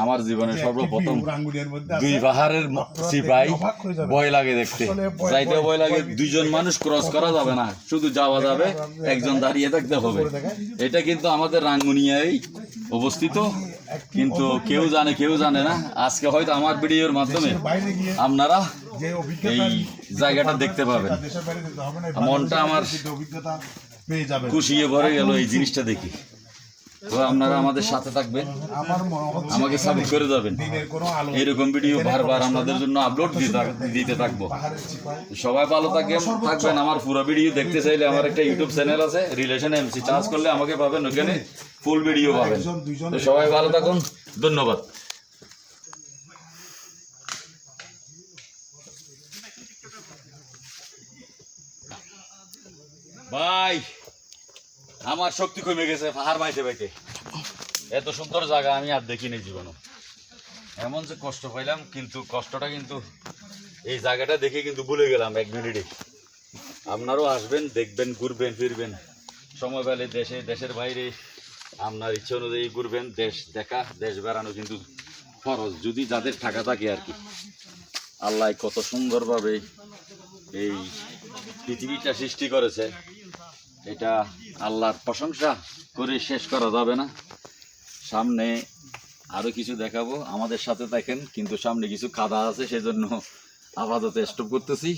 আমার জীবনে সর্বপ্রথম দুই পাহাড়ের সিপাই ভয় লাগে দেখতে, যাইতেও ভয় লাগে। দুইজন মানুষ ক্রস করা যাবে না, শুধু যাওয়া যাবে, একজন দাঁড়িয়ে থাকতে হবে। এটা কিন্তু আমাদের রাঙ্গুনিয়ায় অবস্থিত, কিন্তু কেউ জানে কেউ জানে না। আজকে হয়তো আমার ভিডিওর মাধ্যমে আপনারা এই জায়গাটা দেখতে পাবেন। মনটা আমার খুশিয়ে ভরে গেল এই জিনিসটা দেখি। তো আপনারা আমাদের সাথে থাকবেন, আমাকে সাপোর্ট করে যাবেন। এরকম ভিডিও বারবার আপনাদের জন্য আপলোড দিতে থাকবো। সবাই ভালো থাকবেন। আমার পুরো ভিডিও দেখতে চাইলে আমার একটা ইউটিউব চ্যানেল আছে, রিলেশন এমসি, চার্জ করলে আমাকে পাবেন, ওখানে ফুল ভিডিও পাবেন। তো সবাই ভালো থাকুন, ধন্যবাদ। ভাই, আমার শক্তি কমে গেছে পাহাড় বাইতে বাইতে। এত সুন্দর জায়গা আমি আর দেখিনি জীবনে। এমন যে কষ্ট পাইলাম, কিন্তু কষ্টটা কিন্তু এই জায়গাটা দেখে কিন্তু ভুলে গেলাম এক মিনিটে। আপনারাও আসবেন, দেখবেন, ঘুরবেন ফিরবেন, সময় পেলে দেশের বাইরে আপনার ইচ্ছে অনুযায়ী ঘুরবেন। দেশ দেখা, দেশ বেড়ানো কিন্তু ফরজ, যদি যাদের টাকা থাকে আর কি। আল্লাহ কত সুন্দরভাবে এই পৃথিবীটা সৃষ্টি করেছে, এটা আল্লাহর প্রশংসা করে শেষ করা যাবে না। সামনে আরো কিছু দেখাবো, আমাদের সাথে দেখেন। কিন্তু সামনে কিছু কাদা আছে, সেজন্য আপাতত স্টপ করতেছি।